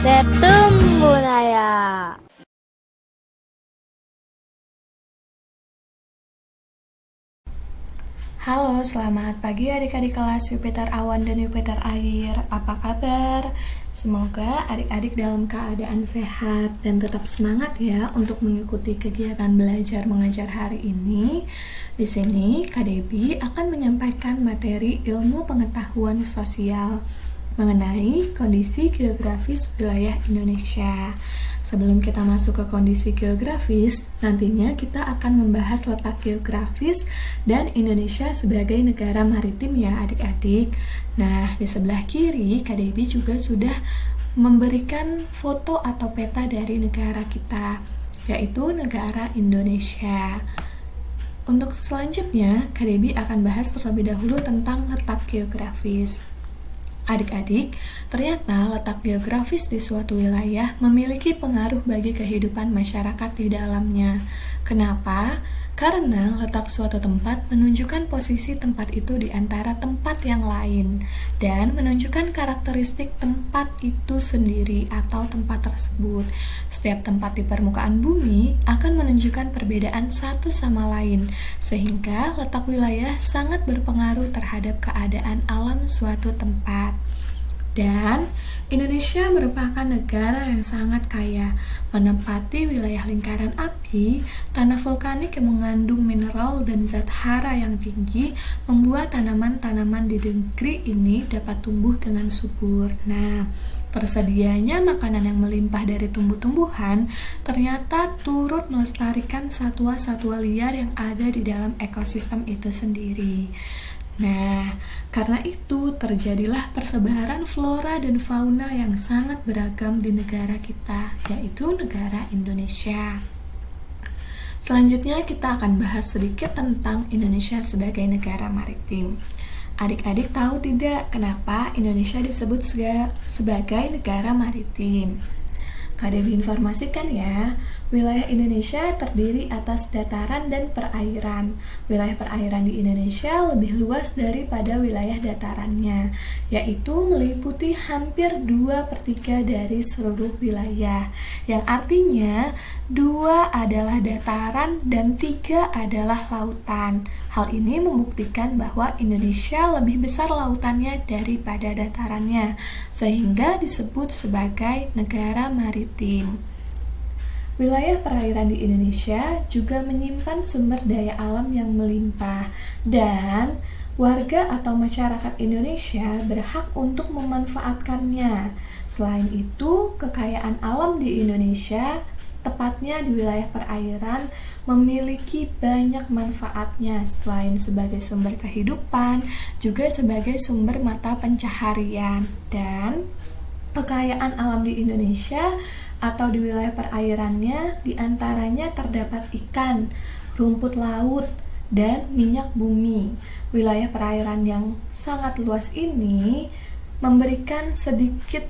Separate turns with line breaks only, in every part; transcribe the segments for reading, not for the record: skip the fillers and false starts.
Setum Budaya.
Halo, selamat pagi adik-adik kelas Yupiter Awan dan Yupiter Air. Apa kabar? Semoga adik-adik dalam keadaan sehat dan tetap semangat ya untuk mengikuti kegiatan belajar mengajar hari ini. Di sini Kak Debbie akan menyampaikan materi ilmu pengetahuan sosial mengenai kondisi geografis wilayah Indonesia. Sebelum kita masuk ke kondisi geografis, nantinya kita akan membahas letak geografis dan Indonesia sebagai negara maritim ya adik-adik. Nah, di sebelah kiri Kak Debbie juga sudah memberikan foto atau peta dari negara kita, yaitu negara Indonesia. Untuk selanjutnya, Kak Debbie akan bahas terlebih dahulu tentang letak geografis. Adik-adik, ternyata letak geografis di suatu wilayah memiliki pengaruh bagi kehidupan masyarakat di dalamnya. Kenapa? Karena letak suatu tempat menunjukkan posisi tempat itu di antara tempat yang lain dan menunjukkan karakteristik tempat itu sendiri atau tempat tersebut. Setiap tempat di permukaan bumi akan menunjukkan perbedaan satu sama lain, sehingga letak wilayah sangat berpengaruh terhadap keadaan alam suatu tempat. Dan Indonesia merupakan negara yang sangat kaya, menempati wilayah lingkaran api, tanah vulkanik yang mengandung mineral dan zat hara yang tinggi, membuat tanaman-tanaman di negeri ini dapat tumbuh dengan subur. Nah, tersedianya makanan yang melimpah dari tumbuh-tumbuhan ternyata turut melestarikan satwa-satwa liar yang ada di dalam ekosistem itu sendiri. Nah, karena itu terjadilah persebaran flora dan fauna yang sangat beragam di negara kita, yaitu negara Indonesia. Selanjutnya kita akan bahas sedikit tentang Indonesia sebagai negara maritim. Adik-adik tahu tidak kenapa Indonesia disebut sebagai negara maritim? Kak Debbie informasikan ya, wilayah Indonesia terdiri atas dataran dan perairan. Wilayah perairan di Indonesia lebih luas daripada wilayah datarannya, yaitu meliputi hampir 2/3 dari seluruh wilayah, yang artinya 2 adalah dataran dan 3 adalah lautan. Hal ini membuktikan bahwa Indonesia lebih besar lautannya daripada datarannya, sehingga disebut sebagai negara maritim. Wilayah perairan di Indonesia juga menyimpan sumber daya alam yang melimpah, dan warga atau masyarakat Indonesia berhak untuk memanfaatkannya. Selain itu, kekayaan alam di Indonesia, tepatnya di wilayah perairan, memiliki banyak manfaatnya selain sebagai sumber kehidupan, juga sebagai sumber mata pencaharian. Dan kekayaan alam di Indonesia atau di wilayah perairannya diantaranya terdapat ikan, rumput laut, dan minyak bumi. Wilayah perairan yang sangat luas ini memberikan sedikit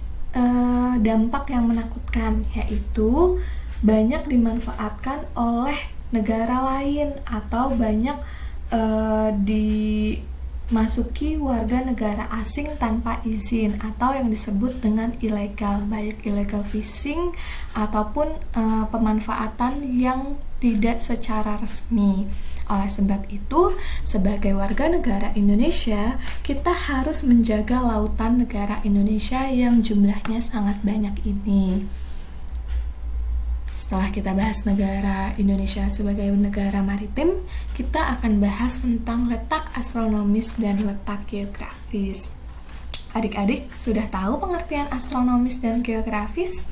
dampak yang menakutkan, yaitu banyak dimanfaatkan oleh negara lain atau banyak dimasuki warga negara asing tanpa izin atau yang disebut dengan ilegal, baik illegal fishing ataupun pemanfaatan yang tidak secara resmi. Oleh sebab itu, sebagai warga negara Indonesia, kita harus menjaga lautan negara Indonesia yang jumlahnya sangat banyak ini. Setelah kita bahas negara Indonesia sebagai negara maritim, kita akan bahas tentang letak astronomis dan letak geografis. Adik-adik sudah tahu pengertian astronomis dan geografis?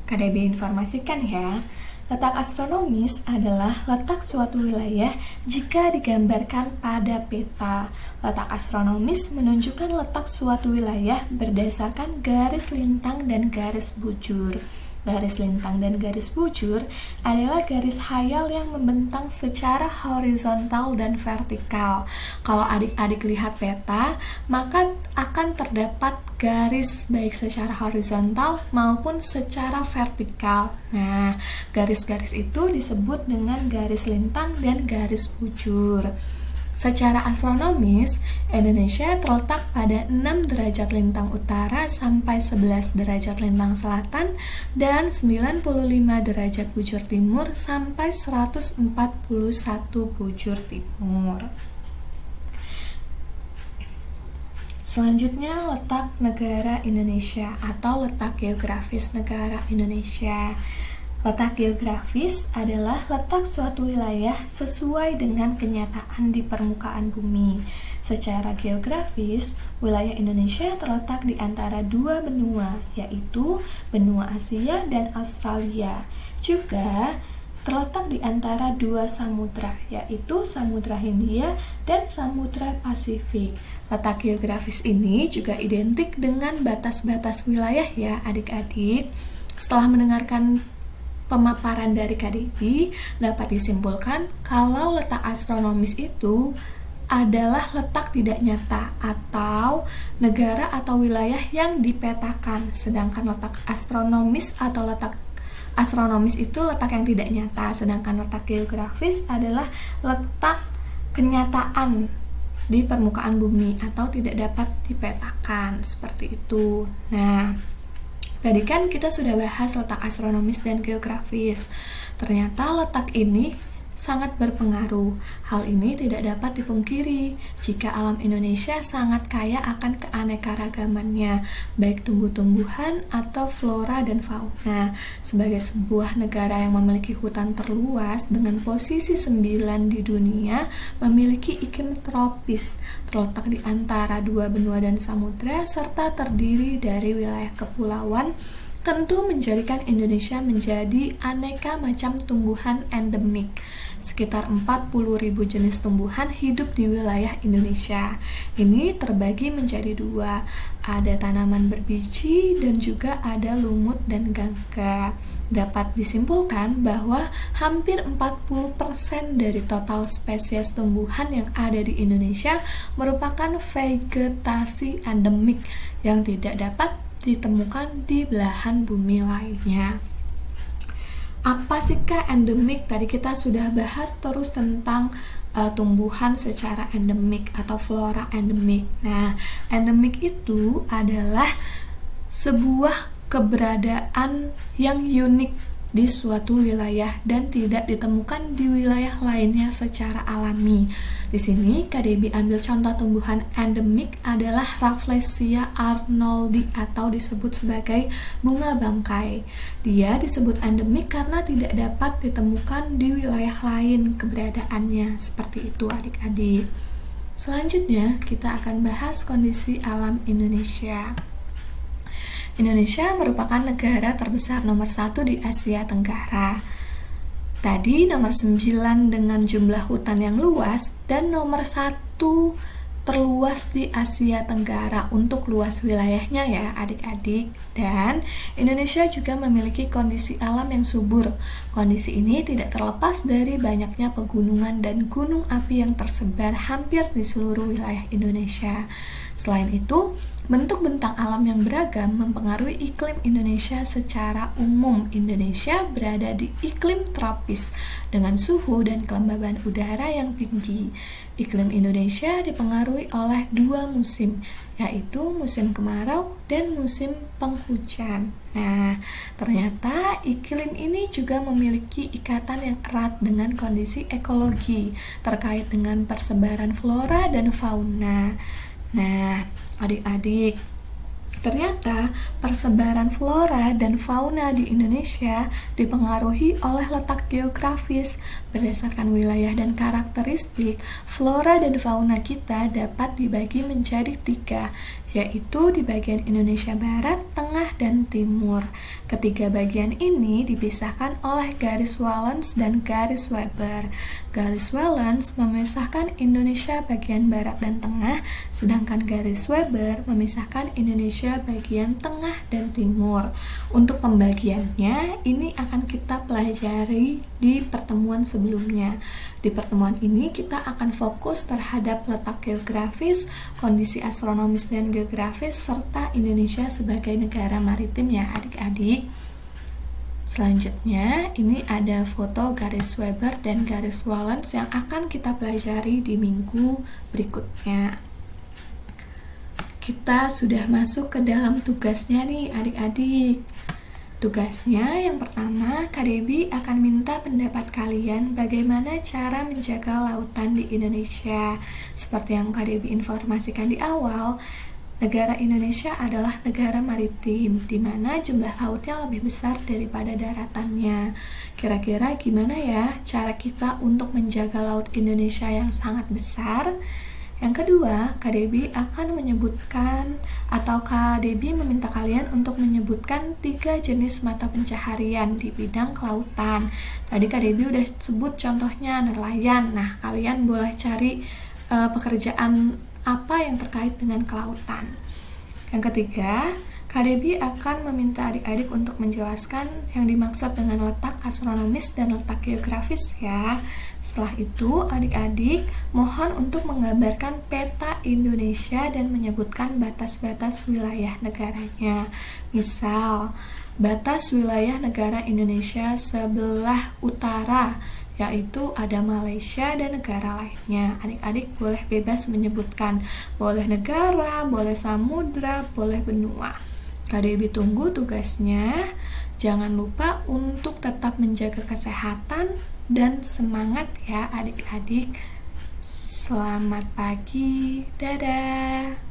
Kak Debbie informasikan ya. Letak astronomis adalah letak suatu wilayah jika digambarkan pada peta. Letak astronomis menunjukkan letak suatu wilayah berdasarkan garis lintang dan garis bujur. Garis lintang dan garis bujur adalah garis khayal yang membentang secara horizontal dan vertikal. Kalau adik-adik lihat peta, maka akan terdapat garis baik secara horizontal maupun secara vertikal. Nah, garis-garis itu disebut dengan garis lintang dan garis bujur. Secara astronomis, Indonesia terletak pada 6 derajat lintang utara sampai 11 derajat lintang selatan dan 95 derajat bujur timur sampai 141 bujur timur. Selanjutnya, letak negara Indonesia atau letak geografis negara Indonesia. Letak geografis adalah letak suatu wilayah sesuai dengan kenyataan di permukaan bumi. Secara geografis, wilayah Indonesia terletak di antara dua benua, yaitu benua Asia dan Australia. Juga terletak di antara dua samudra, yaitu Samudra Hindia dan Samudra Pasifik. Letak geografis ini juga identik dengan batas-batas wilayah ya adik-adik. Setelah mendengarkan pemaparan dari KDI, dapat disimpulkan kalau letak astronomis itu adalah letak tidak nyata atau negara atau wilayah yang dipetakan, sedangkan letak astronomis atau letak astronomis itu letak yang tidak nyata, sedangkan letak geografis adalah letak kenyataan di permukaan bumi atau tidak dapat dipetakan, seperti itu. Nah, tadi kan kita sudah bahas letak astronomis dan geografis. Ternyata letak ini sangat berpengaruh. Hal ini tidak dapat dipungkiri jika alam Indonesia sangat kaya akan keanekaragamannya, baik tumbuh-tumbuhan atau flora dan fauna. Sebagai sebuah negara yang memiliki hutan terluas dengan posisi 9 di dunia, memiliki iklim tropis, terletak di antara dua benua dan samudra, serta terdiri dari wilayah kepulauan, tentu menjadikan Indonesia menjadi aneka macam tumbuhan endemik. Sekitar 40.000 jenis tumbuhan hidup di wilayah Indonesia. Ini terbagi menjadi dua, ada tanaman berbiji dan juga ada lumut dan gangga. Dapat disimpulkan bahwa hampir 40% dari total spesies tumbuhan yang ada di Indonesia merupakan vegetasi endemik yang tidak dapat ditemukan di belahan bumi lainnya. Apa sih Kak endemik? Tadi kita sudah bahas terus tentang tumbuhan secara endemik atau flora endemik. Nah, endemik itu adalah sebuah keberadaan yang unik di suatu wilayah dan tidak ditemukan di wilayah lainnya secara alami. Di sini KDB ambil contoh tumbuhan endemik adalah Rafflesia arnoldi atau disebut sebagai bunga bangkai. Dia disebut endemik karena tidak dapat ditemukan di wilayah lain keberadaannya. Seperti itu adik-adik. Selanjutnya kita akan bahas kondisi alam Indonesia. Indonesia merupakan negara terbesar nomor 1 di Asia Tenggara. Tadi nomor 9 dengan jumlah hutan yang luas dan nomor 1 terluas di Asia Tenggara untuk luas wilayahnya ya adik-adik. Dan Indonesia juga memiliki kondisi alam yang subur. Kondisi ini tidak terlepas dari banyaknya pegunungan dan gunung api yang tersebar hampir di seluruh wilayah Indonesia. Selain itu, bentuk bentang alam yang beragam mempengaruhi iklim Indonesia secara umum. Indonesia berada di iklim tropis dengan suhu dan kelembaban udara yang tinggi. Iklim Indonesia dipengaruhi oleh dua musim, yaitu musim kemarau dan musim penghujan. Nah, ternyata iklim ini juga memiliki ikatan yang erat dengan kondisi ekologi terkait dengan persebaran flora dan fauna. Nah, adik-adik, ternyata persebaran flora dan fauna di Indonesia dipengaruhi oleh letak geografis. Berdasarkan wilayah dan karakteristik, flora dan fauna kita dapat dibagi menjadi 3, yaitu di bagian Indonesia Barat, Tengah, dan Timur. Ketiga bagian ini dipisahkan oleh garis Wallace dan garis Weber. Garis Wallace memisahkan Indonesia bagian Barat dan Tengah, sedangkan garis Weber memisahkan Indonesia bagian Tengah dan Timur. Untuk pembagiannya, ini akan kita pelajari di pertemuan sebelumnya. Di pertemuan ini kita akan fokus terhadap letak geografis, kondisi astronomis dan geografis, serta Indonesia sebagai negara maritim ya adik-adik. Selanjutnya, ini ada foto garis Weber dan garis Wallace yang akan kita pelajari di minggu berikutnya. Kita sudah masuk ke dalam tugasnya nih adik-adik. Tugasnya yang pertama, Kak Debbie akan minta pendapat kalian bagaimana cara menjaga lautan di Indonesia. Seperti yang Kak Debbie informasikan di awal, negara Indonesia adalah negara maritim, di mana jumlah lautnya lebih besar daripada daratannya. Kira-kira gimana ya cara kita untuk menjaga laut Indonesia yang sangat besar? Yang kedua, Kak Debbie akan menyebutkan atau Kak Debbie meminta kalian untuk menyebutkan 3 jenis mata pencaharian di bidang kelautan. Tadi Kak Debbie udah sebut contohnya nelayan. Nah, kalian boleh cari pekerjaan apa yang terkait dengan kelautan. Yang ketiga, Kak Debbie akan meminta adik-adik untuk menjelaskan yang dimaksud dengan letak astronomis dan letak geografis ya. Setelah itu, adik-adik mohon untuk menggambarkan peta Indonesia dan menyebutkan batas-batas wilayah negaranya. Misal, batas wilayah negara Indonesia sebelah utara, yaitu ada Malaysia dan negara lainnya. Adik-adik boleh bebas menyebutkan, boleh negara, boleh samudra, boleh benua. Kak Debbie tunggu tugasnya. Jangan lupa untuk tetap menjaga kesehatan dan semangat ya adik-adik. Selamat pagi, dadah.